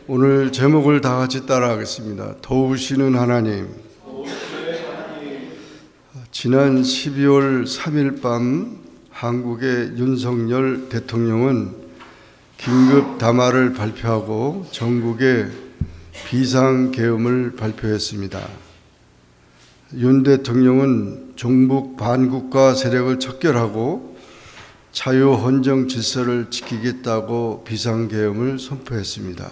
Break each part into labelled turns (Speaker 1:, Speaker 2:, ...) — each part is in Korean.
Speaker 1: 오늘 제목을 다 같이 따라하겠습니다. 도우시는 하나님. 지난 12월 3일 밤 한국의 윤석열 대통령은 긴급 담화를 발표하고 전국에 비상계엄을 발표했습니다. 윤 대통령은 종북 반국가 세력을 척결하고 자유헌정 질서를 지키겠다고 비상계엄을 선포했습니다.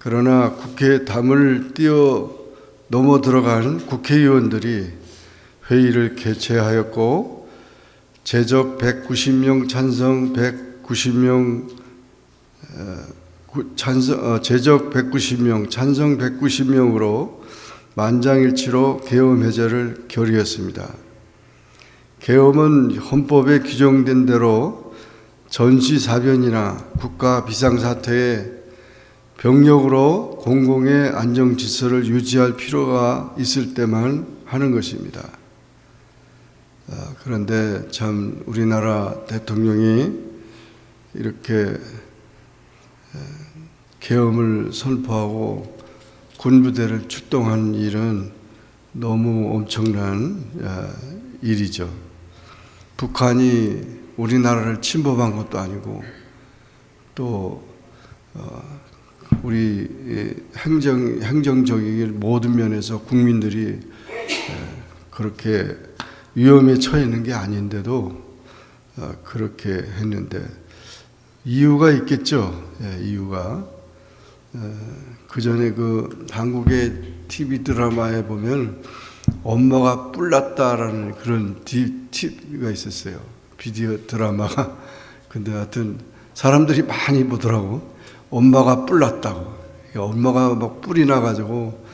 Speaker 1: 그러나 국회 담을 뛰어넘어 들어간 국회의원들이 회의를 개최하였고 제적 190명 찬성 190명으로 만장일치로 계엄 해제를 결의했습니다. 계엄은 헌법에 규정된 대로 전시사변이나 국가 비상사태에 병력으로 공공의 안정질서를 유지할 필요가 있을 때만 하는 것입니다. 그런데 참 우리나라 대통령이 이렇게 계엄을 선포하고 군부대를 출동한 일은 너무 엄청난 일이죠. 북한이 우리나라를 침범한 것도 아니고 또 우리 행정적인 모든 면에서 국민들이 그렇게 위험에 처해 있는 게 아닌데도 그렇게 했는데 이유가 있겠죠. 이유가 그 전에 그 한국의 TV 드라마에 보면 엄마가 뿔났다라는 그런 TV가 있었어요. 비디오 드라마가. 근데 하여튼 사람들이 많이 보더라고. 엄마가 뿔났다고. 엄마가 막 뿔이 나가지고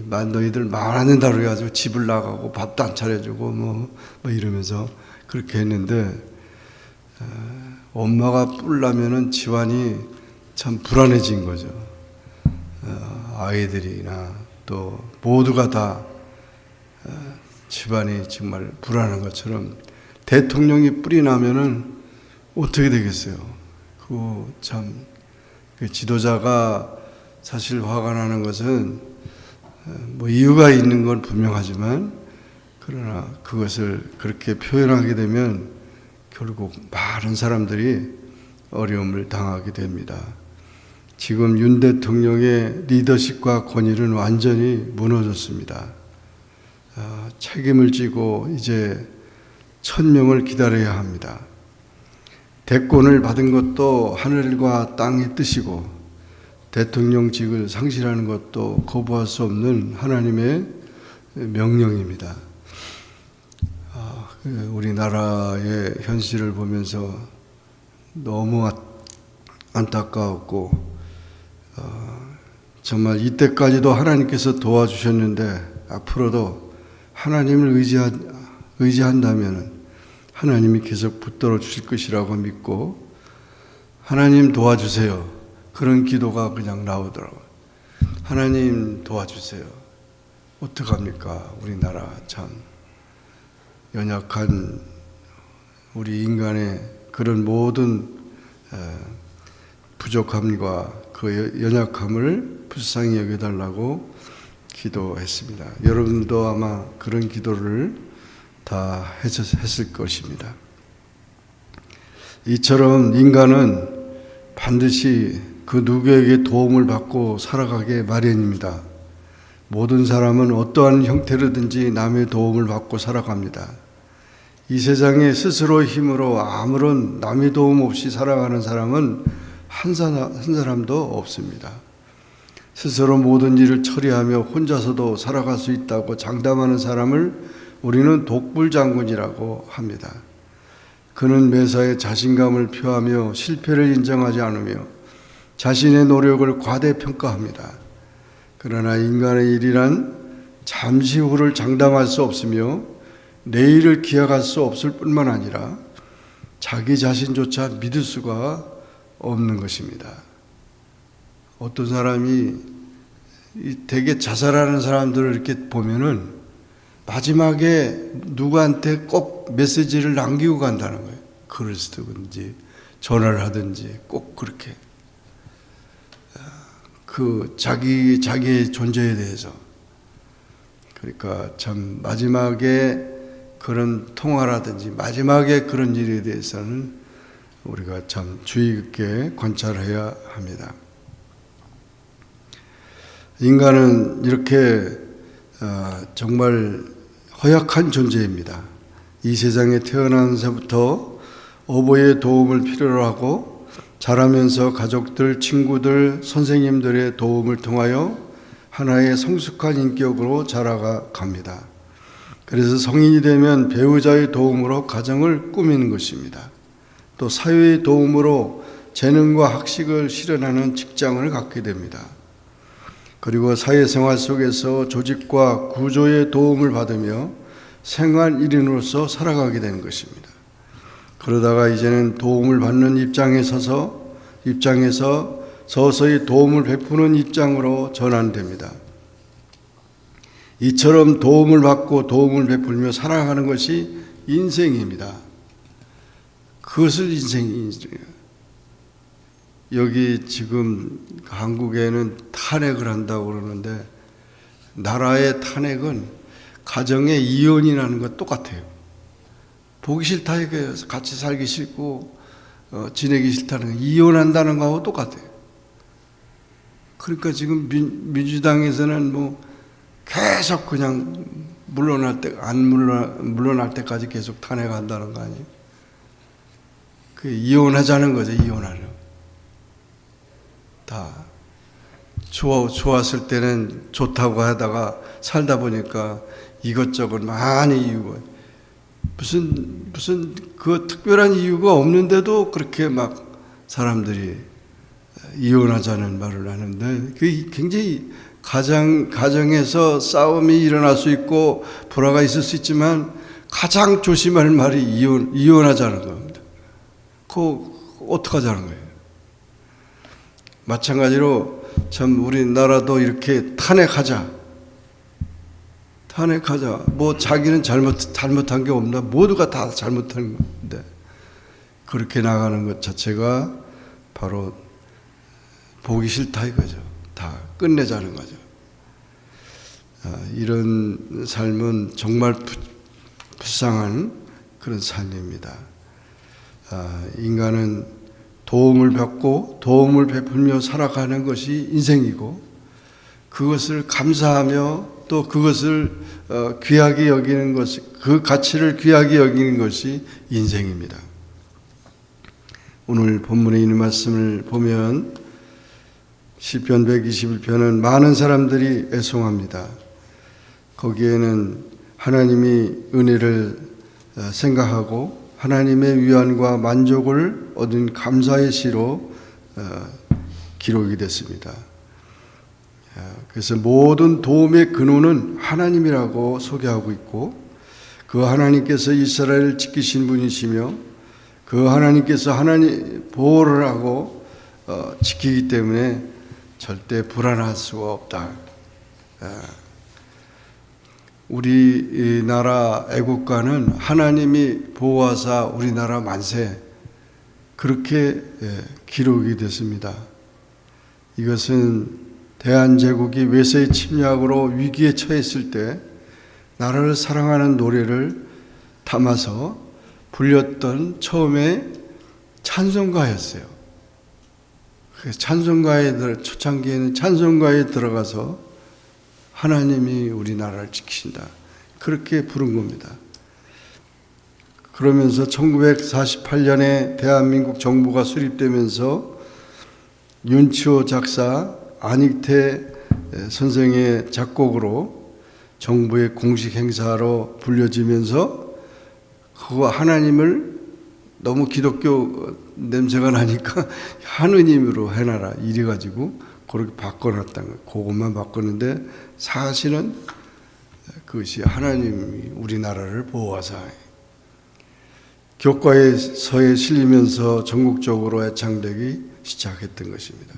Speaker 1: 너희들 말 안 된다 그래가지고 집을 나가고 밥도 안 차려주고 뭐 이러면서 그렇게 했는데 엄마가 뿔 나면은 집안이 참 불안해진 거죠. 아이들이나 또 모두가 다 집안이 정말 불안한 것처럼 대통령이 뿔이 나면은 어떻게 되겠어요? 그 참 지도자가 사실 화가 나는 것은 뭐 이유가 있는 건 분명하지만 그러나 그것을 그렇게 표현하게 되면 결국 많은 사람들이 어려움을 당하게 됩니다. 지금 윤 대통령의 리더십과 권위는 완전히 무너졌습니다. 책임을 지고 이제 1000명을 기다려야 합니다. 대권을 받은 것도 하늘과 땅의 뜻이고 대통령직을 상실하는 것도 거부할 수 없는 하나님의 명령입니다. 우리나라의 현실을 보면서 너무 안타까웠고 정말 이때까지도 하나님께서 도와주셨는데 앞으로도 하나님을 의지한다면 하나님이 계속 붙들어 주실 것이라고 믿고 하나님 도와주세요. 그런 기도가 그냥 나오더라고요. 하나님 도와주세요. 어떡합니까? 우리나라 참 연약한 우리 인간의 그런 모든 부족함과 그 연약함을 불쌍히 여겨달라고 기도했습니다. 여러분도 아마 그런 기도를 다 했을 것입니다. 이처럼 인간은 반드시 그 누구에게 도움을 받고 살아가게 마련입니다. 모든 사람은 어떠한 형태로든지 남의 도움을 받고 살아갑니다. 이 세상에 스스로 힘으로 아무런 남의 도움 없이 살아가는 사람은 한 사람도 없습니다. 스스로 모든 일을 처리하며 혼자서도 살아갈 수 있다고 장담하는 사람을 우리는 독불장군이라고 합니다. 그는 매사에 자신감을 표하며 실패를 인정하지 않으며 자신의 노력을 과대평가합니다. 그러나 인간의 일이란 잠시 후를 장담할 수 없으며 내일을 기약할 수 없을 뿐만 아니라 자기 자신조차 믿을 수가 없는 것입니다. 어떤 사람이 되게 자살하는 사람들을 이렇게 보면은 마지막에 누구한테 꼭 메시지를 남기고 간다는 거예요. 글을 쓰든지 전화를 하든지 꼭 그렇게. 자기의 존재에 대해서. 그러니까 참 마지막에 그런 통화라든지 마지막에 그런 일에 대해서는 우리가 참 주의 깊게 관찰해야 합니다. 인간은 이렇게 정말 허약한 존재입니다. 이 세상에 태어나면서부터 어부의 도움을 필요로 하고 자라면서 가족들, 친구들, 선생님들의 도움을 통하여 하나의 성숙한 인격으로 자라가 갑니다. 그래서 성인이 되면 배우자의 도움으로 가정을 꾸미는 것입니다. 또 사회의 도움으로 재능과 학식을 실현하는 직장을 갖게 됩니다. 그리고 사회생활 속에서 조직과 구조의 도움을 받으며 생활 일인으로서 살아가게 되는 것입니다. 그러다가 이제는 도움을 받는 입장에서 서서히 도움을 베푸는 입장으로 전환됩니다. 이처럼 도움을 받고 도움을 베풀며 살아가는 것이 인생입니다. 그것을 인생이에요. 여기 지금 한국에는 탄핵을 한다고 그러는데 나라의 탄핵은 가정의 이혼이 나는 것 똑같아요. 보기 싫다 이거예요. 같이 살기 싫고 지내기 싫다는 거, 이혼한다는 거하고 똑같아요. 그러니까 지금 민주당에서는 뭐 계속 그냥 물러날 때까지 계속 탄핵한다는 거 아니에요? 그 이혼하자는 거죠. 이혼하려. 다 좋았을 때는 좋다고 하다가 살다 보니까 이것저것 많이 이유가 무슨 그 특별한 이유가 없는데도 그렇게 막 사람들이 이혼하자는 말을 하는데 그 굉장히 가정에서 싸움이 일어날 수 있고 불화가 있을 수 있지만 가장 조심할 말이 이혼하자는 겁니다. 그거 어떡하자는 거예요? 마찬가지로 참 우리나라도 이렇게 탄핵하자. 뭐 자기는 잘못한 게 없나? 모두가 다 잘못한 건데 그렇게 나가는 것 자체가 바로 보기 싫다 이거죠. 다 끝내자는 거죠. 이런 삶은 정말 불쌍한 그런 삶입니다. 인간은 도움을 받고 도움을 베풀며 살아가는 것이 인생이고 그것을 감사하며 또 그것을 귀하게 여기는 것이 그 가치를 귀하게 여기는 것이 인생입니다. 오늘 본문에 있는 말씀을 보면 시편 121편은 많은 사람들이 애송합니다. 거기에는 하나님이 은혜를 생각하고 하나님의 위안과 만족을 얻은 감사의 시로 기록이 됐습니다. 그래서 모든 도움의 근원은 하나님이라고 소개하고 있고 그 하나님께서 이스라엘을 지키신 분이시며 그 하나님께서 하나님 보호를 하고 지키기 때문에 절대 불안할 수가 없다. 우리나라 애국가는 하나님이 보호하사 우리나라 만세 그렇게 기록이 됐습니다. 이것은 대한제국이 외세의 침략으로 위기에 처했을 때 나라를 사랑하는 노래를 담아서 불렸던 처음에 찬송가였어요. 초창기에는 찬송가에 들어가서 하나님이 우리나라를 지키신다. 그렇게 부른 겁니다. 그러면서 1948년에 대한민국 정부가 수립되면서 윤치호 작사, 안익태 선생의 작곡으로 정부의 공식 행사로 불려지면서 그거 하나님을 너무 기독교 냄새가 나니까 하느님으로 해놔라 이래가지고 그렇게 바꿔놨다는 거예요. 그것만 바꿨는데 사실은 그것이 하나님이 우리나라를 보호하사 교과서에 실리면서 전국적으로 애창되기 시작했던 것입니다.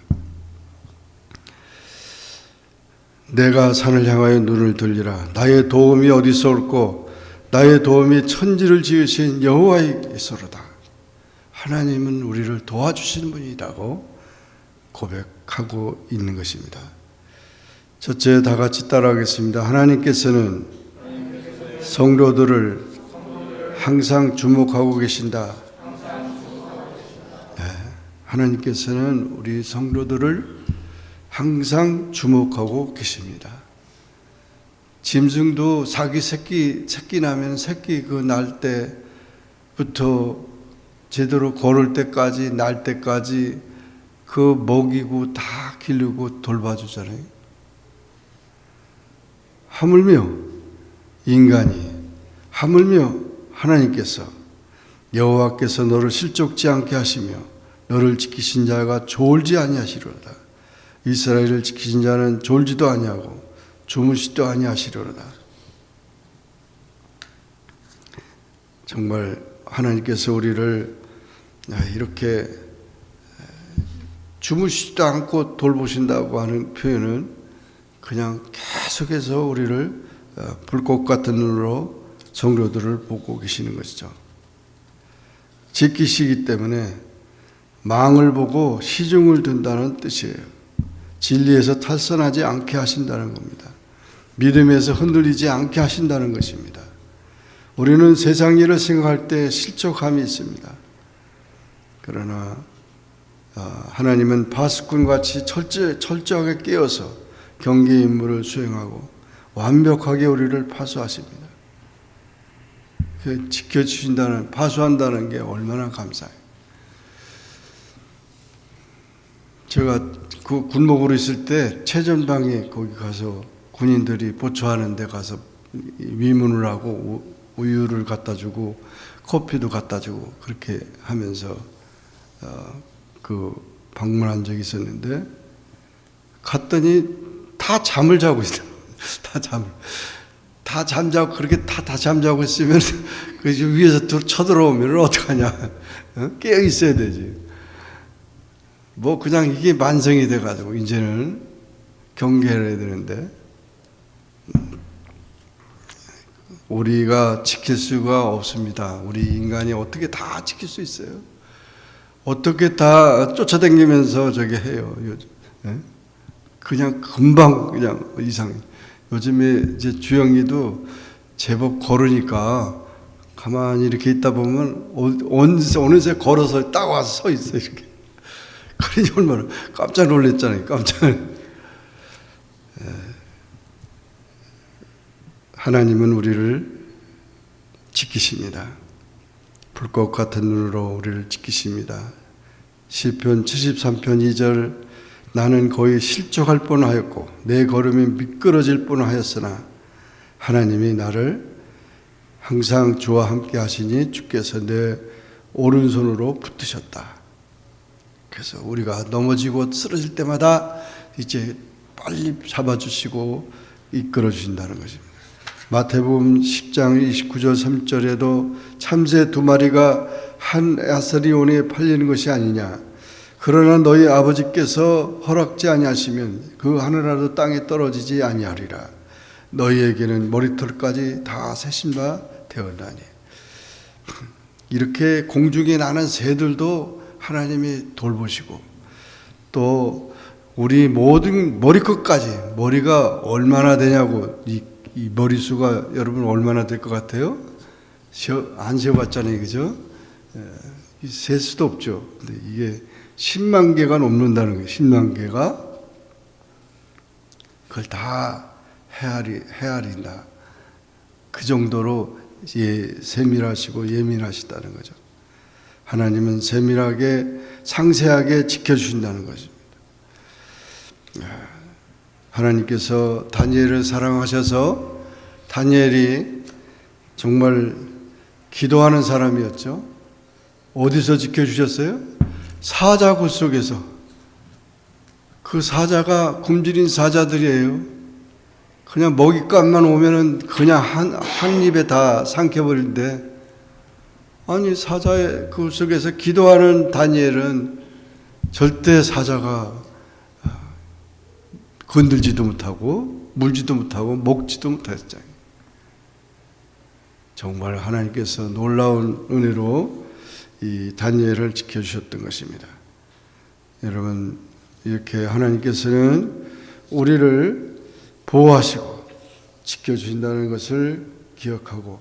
Speaker 1: 내가 산을 향하여 눈을 들리라. 나의 도움이 어디서 올꼬? 나의 도움이 천지를 지으신 여호와에게서로다. 하나님은 우리를 도와주시는 분이라고 고백하고 가고 있는 것입니다. 첫째, 다 같이 따라하겠습니다. 하나님께서는 성도들을 항상 주목하고 계신다. 네, 하나님께서는 우리 성도들을 항상 주목하고 계십니다. 짐승도 자기 새끼 나면 새끼 그 날 때부터 제대로 걸을 때까지, 날 때까지 그 먹이고 다 기르고 돌봐주잖아요. 하물며 인간이, 하물며 하나님께서 여호와께서 너를 실족지 않게 하시며 너를 지키신 자가 졸지 아니하시리로다. 이스라엘을 지키신 자는 졸지도 아니하고 주무시도 아니하시리로다. 정말 하나님께서 우리를 이렇게 주무시지도 않고 돌보신다고 하는 표현은 그냥 계속해서 우리를 불꽃 같은 눈으로 성도들을 보고 계시는 것이죠. 지키시기 때문에 망을 보고 시중을 둔다는 뜻이에요. 진리에서 탈선하지 않게 하신다는 겁니다. 믿음에서 흔들리지 않게 하신다는 것입니다. 우리는 세상 일을 생각할 때 실족함이 있습니다. 그러나 하나님은 파수꾼같이 철저하게 깨어서 경계 임무를 수행하고 완벽하게 우리를 파수하십니다. 지켜주신다는, 파수한다는 게 얼마나 감사해요. 제가 그 군목으로 있을 때 최전방에 거기 가서 군인들이 보초하는 데 가서 위문을 하고 우유를 갖다 주고 커피도 갖다 주고 그렇게 하면서 그 방문한 적이 있었는데 갔더니 다 잠을 자고 있어요. 다 잠자고 그렇게 다 잠자고 있으면 그 위에서 쳐들어오면 어떡하냐. 깨어 있어야 되지. 뭐 그냥 이게 만성이 돼가지고 이제는 경계를 해야 되는데 우리가 지킬 수가 없습니다. 우리 인간이 어떻게 다 지킬 수 있어요? 어떻게 다 쫓아다니면서 저게 해요? 요즘 그냥 금방 그냥 이상해. 요즘에 이제 주영이도 제법 걸으니까 가만히 이렇게 있다 보면 어느새 걸어서 딱 와서 서 있어 이렇게. 그러니 얼마나 깜짝 놀랐잖아요. 하나님은 우리를 지키십니다. 불꽃 같은 눈으로 우리를 지키십니다. 시편 73편 2절 나는 거의 실족할 뻔하였고 내 걸음이 미끄러질 뻔하였으나 하나님이 나를 항상 주와 함께 하시니 주께서 내 오른손으로 붙드셨다. 그래서 우리가 넘어지고 쓰러질 때마다 이제 빨리 잡아주시고 이끌어 주신다는 것입니다. 마태복음 10장 29절 3절에도 참새 2마리가 한 아사리온에 팔리는 것이 아니냐. 그러나 너희 아버지께서 허락지 아니하시면 그 하늘나라도 땅에 떨어지지 아니하리라. 너희에게는 머리털까지 다 세신 바 되었나니. 이렇게 공중에 나는 새들도 하나님이 돌보시고 또 우리 모든 머리끝까지 머리가 얼마나 되냐고 이 머리수가 여러분 얼마나 될 것 같아요? 안 세어봤잖아요, 그죠? 셀 수도 없죠. 근데 이게 10만 개가 넘는다는 거예요. 10만 개가 그걸 다 헤아린다. 그 정도로 세밀하시고 예민하시다는 거죠. 하나님은 세밀하게 상세하게 지켜주신다는 것입니다. 하나님께서 다니엘을 사랑하셔서 다니엘이 정말 기도하는 사람이었죠. 어디서 지켜주셨어요? 사자굴 속에서. 그 사자가 굶주린 사자들이에요. 그냥 먹잇감만 오면은 그냥 한 입에 다 삼켜버리는데 아니 사자의 그 속에서 기도하는 다니엘은 절대 사자가 건들지도 못하고 물지도 못하고 먹지도 못했잖아요. 정말 하나님께서 놀라운 은혜로 이 다니엘을 지켜주셨던 것입니다. 여러분 이렇게 하나님께서는 우리를 보호하시고 지켜주신다는 것을 기억하고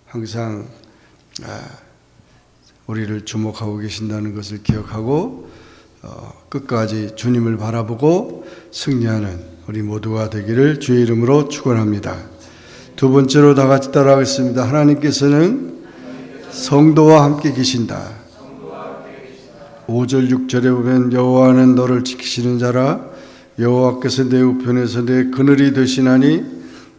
Speaker 1: 항상 우리를 주목하고 계신다는 것을 기억하고 끝까지 주님을 바라보고 승리하는 우리 모두가 되기를 주의 이름으로 축원합니다. 두 번째로 다 같이 따라하겠습니다. 하나님께서는 성도와 함께 계신다. 5절 6절에 보면 여호와는 너를 지키시는 자라. 여호와께서 내 우편에서 내 그늘이 되시나니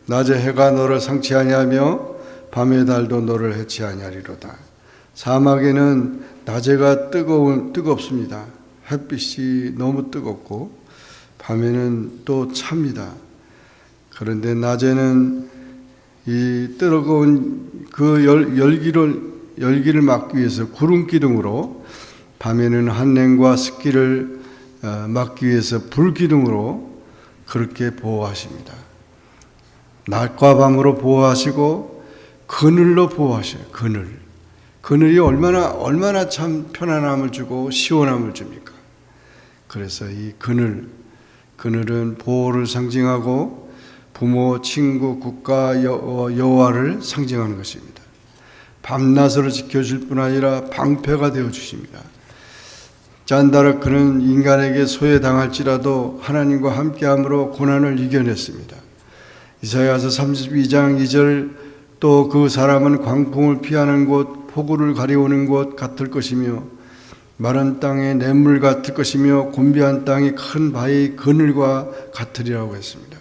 Speaker 1: 낮에 해가 너를 상치 아니하며 밤의 달도 너를 해치 아니하리로다. 사막에는 낮에가 뜨겁습니다. 햇빛이 너무 뜨겁고 밤에는 또 찹니다. 그런데 낮에는 이 뜨거운 그 열기를 막기 위해서 구름 기둥으로, 밤에는 한랭과 습기를 막기 위해서 불 기둥으로 그렇게 보호하십니다. 낮과 밤으로 보호하시고 그늘로 보호하셔요. 그늘이 얼마나 참 편안함을 주고 시원함을 줍니까? 그래서 이 그늘은 보호를 상징하고 부모, 친구, 국가, 여호와를 상징하는 것입니다. 밤낮으로 지켜줄 뿐 아니라 방패가 되어 주십니다. 잔다르크는 인간에게 소외당할지라도 하나님과 함께함으로 고난을 이겨냈습니다. 이사야서 32장 2절 또 그 사람은 광풍을 피하는 곳, 폭우를 가리우는 곳 같을 것이며 마른 땅의 냇물 같을 것이며 곤비한 땅이 큰 바위 그늘과 같으리라고 했습니다.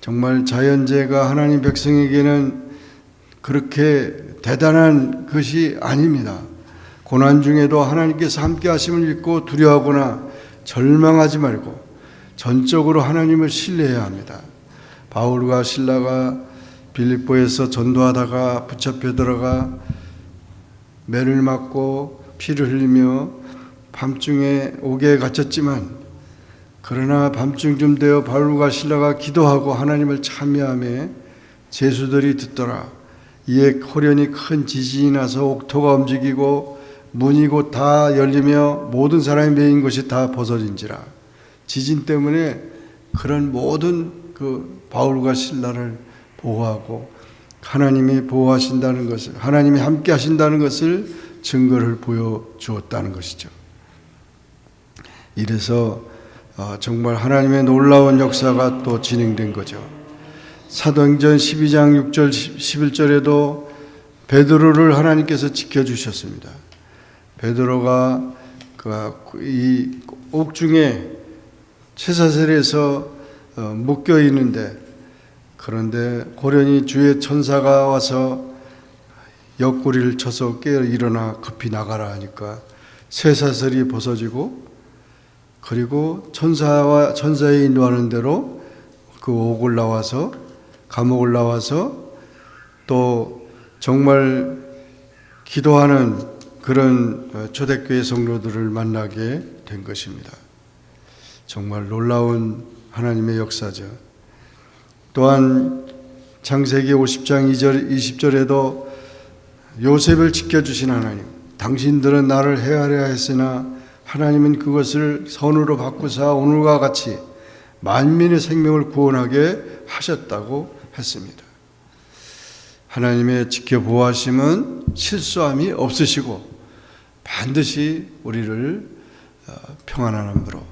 Speaker 1: 정말 자연재해가 하나님 백성에게는 그렇게 대단한 것이 아닙니다. 고난 중에도 하나님께서 함께 하심을 믿고 두려워하거나 절망하지 말고 전적으로 하나님을 신뢰해야 합니다. 바울과 실라가 빌립보에서 전도하다가 붙잡혀 들어가 매를 맞고 피를 흘리며 밤중에 옥에 갇혔지만, 그러나 밤중쯤 되어 바울과 실라가 기도하고 하나님을 찬미하며 제수들이 듣더라. 이에 호련히 큰 지진이 나서 옥토가 움직이고 문이 곧 다 열리며 모든 사람이 매인 것이 다 벗어진지라. 지진 때문에 그런 모든 바울과 실라를 보호하고 하나님이 보호하신다는 것을, 하나님이 함께 하신다는 것을 증거를 보여주었다는 것이죠. 이래서 정말 하나님의 놀라운 역사가 또 진행된 거죠. 사도행전 12장 6절 11절에도 베드로를 하나님께서 지켜주셨습니다. 베드로가 이 옥중에 쇠사슬에서 묶여 있는데, 그런데 고련히 주의 천사가 와서 옆구리를 쳐서 깨어 일어나 급히 나가라 하니까 쇠사슬이 벗어지고, 그리고 천사의 인도하는 대로 그 옥을 나와서, 감옥을 나와서 또 정말 기도하는 그런 초대교회 성도들을 만나게 된 것입니다. 정말 놀라운 하나님의 역사죠. 또한 창세기 50장 2절 20절에도 요셉을 지켜주신 하나님, 당신들은 나를 헤아려 했으나 하나님은 그것을 선으로 바꾸사 오늘과 같이 만민의 생명을 구원하게 하셨다고 했습니다. 하나님의 지켜보호하심은 실수함이 없으시고 반드시 우리를 평안함으로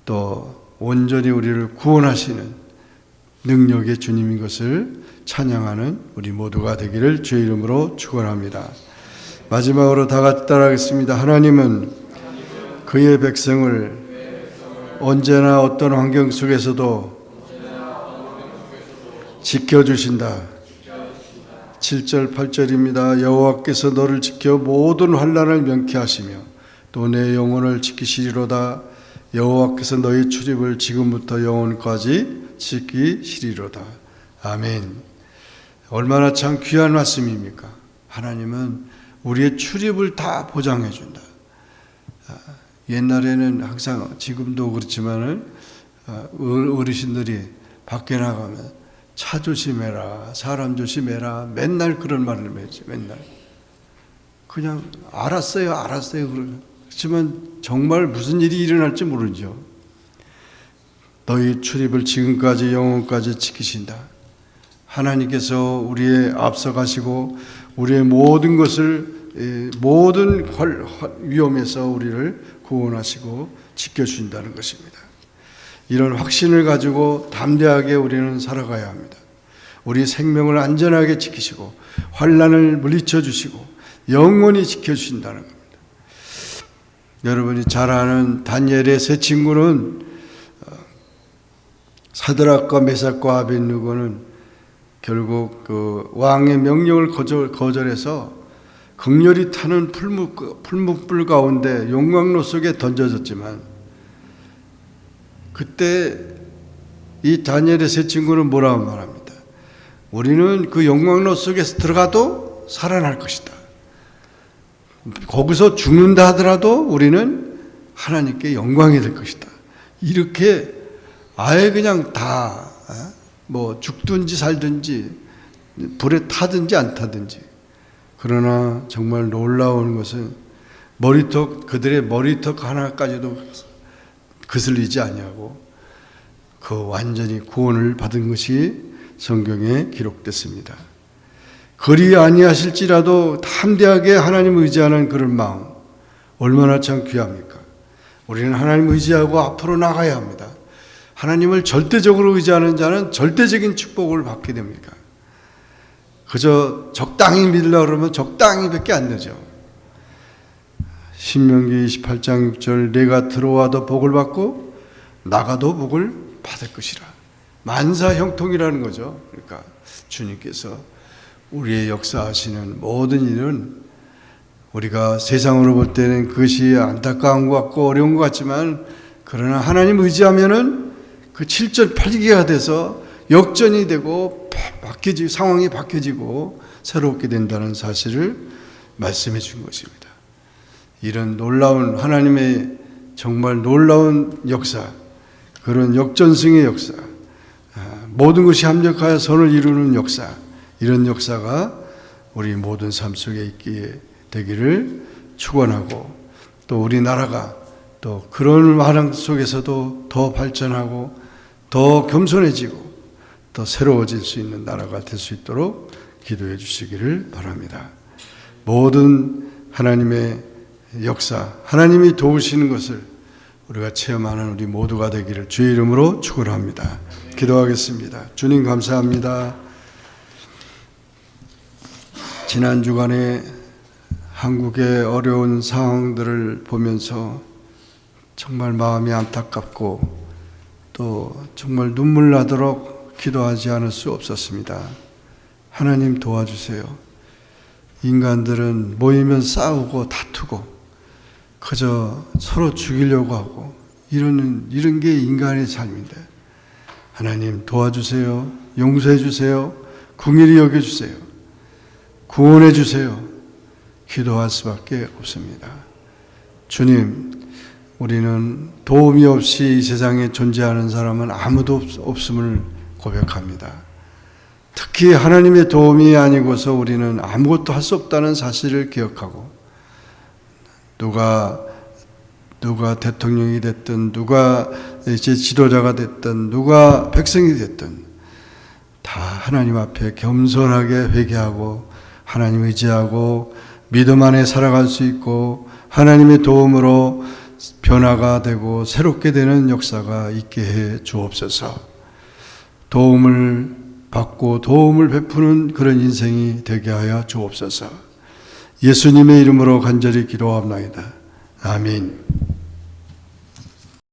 Speaker 1: 또 온전히 우리를 구원하시는 능력의 주님인 것을 찬양하는 우리 모두가 되기를 주의 이름으로 축원합니다. 마지막으로 다 같이 따라하겠습니다. 하나님은 그의 백성을 언제나 어떤 환경 속에서도 지켜주신다. 7절 8절입니다. 여호와께서 너를 지켜 모든 환난을 면케하시며 또 내 영혼을 지키시리로다. 여호와께서 너희 출입을 지금부터 영원까지 지키시리로다. 아멘. 얼마나 참 귀한 말씀입니까? 하나님은 우리의 출입을 다 보장해 준다. 옛날에는 항상, 지금도 그렇지만은 어르신들이 밖에 나가면 차 조심해라, 사람 조심해라, 맨날 그런 말을 했지. 맨날 그냥 알았어요 그러면 그렇지만 정말 무슨 일이 일어날지 모르죠. 너희 출입을 지금까지 영원까지 지키신다. 하나님께서 우리의 앞서가시고 우리의 모든 것을 모든 위험에서 우리를 구원하시고 지켜주신다는 것입니다. 이런 확신을 가지고 담대하게 우리는 살아가야 합니다. 우리 생명을 안전하게 지키시고 환난을 물리쳐 주시고 영원히 지켜주신다는 겁니다. 여러분이 잘 아는 다니엘의 세 친구는 사드락과 메삭과 아벳느고는 결국 그 왕의 명령을 거절해서 극렬히 타는 풀무불 가운데 용광로 속에 던져졌지만, 그때 이 다니엘의 세 친구는 뭐라고 말합니다. 우리는 그 용광로 속에서 들어가도 살아날 것이다. 거기서 죽는다 하더라도 우리는 하나님께 영광이 될 것이다. 이렇게 아예 그냥 다 뭐 죽든지 살든지 불에 타든지 안 타든지. 그러나 정말 놀라운 것은 그들의 머리턱 하나까지도 거슬리지 아니하고 그 완전히 구원을 받은 것이 성경에 기록됐습니다. 그리 아니하실지라도 담대하게 하나님을 의지하는 그런 마음, 얼마나 참 귀합니까? 우리는 하나님을 의지하고 앞으로 나가야 합니다. 하나님을 절대적으로 의지하는 자는 절대적인 축복을 받게 됩니다. 그저 적당히 믿으려고 그러면 적당히 밖에 안 되죠. 신명기 28장 6절 내가 들어와도 복을 받고 나가도 복을 받을 것이라. 만사형통이라는 거죠. 그러니까 주님께서 우리의 역사하시는 모든 일은 우리가 세상으로 볼 때는 그것이 안타까운 것 같고 어려운 것 같지만, 그러나 하나님 의지하면은 그 7절 8기가 돼서 역전이 되고 상황이 바뀌어지고 새롭게 된다는 사실을 말씀해 준 것입니다. 이런 놀라운 하나님의 정말 놀라운 역사, 그런 역전승의 역사, 모든 것이 합력하여 선을 이루는 역사, 이런 역사가 우리 모든 삶 속에 있게 되기를 축원하고, 또 우리나라가 또 그런 환경 속에서도 더 발전하고 더 겸손해지고 더 새로워질 수 있는 나라가 될 수 있도록 기도해 주시기를 바랍니다. 모든 하나님의 역사, 하나님이 도우시는 것을 우리가 체험하는 우리 모두가 되기를 주의 이름으로 축원합니다. 기도하겠습니다. 주님 감사합니다. 지난 주간에 한국의 어려운 상황들을 보면서 정말 마음이 안타깝고 또 정말 눈물 나도록 기도하지 않을 수 없었습니다. 하나님 도와주세요. 인간들은 모이면 싸우고 다투고 그저 서로 죽이려고 하고 이런 게 인간의 삶인데, 하나님 도와주세요. 용서해 주세요. 긍휼히 여겨주세요. 구원해 주세요. 기도할 수밖에 없습니다. 주님, 우리는 도움이 없이 이 세상에 존재하는 사람은 아무도 없음을 고백합니다. 특히 하나님의 도움이 아니고서 우리는 아무것도 할 수 없다는 사실을 기억하고, 누가 대통령이 됐든 누가 이제 지도자가 됐든 누가 백성이 됐든 다 하나님 앞에 겸손하게 회개하고 하나님 의지하고 믿음 안에 살아갈 수 있고 하나님의 도움으로 변화가 되고 새롭게 되는 역사가 있게 해 주옵소서. 도움을 받고 도움을 베푸는 그런 인생이 되게 하여 주옵소서. 예수님의 이름으로 간절히 기도합나이다. 아멘.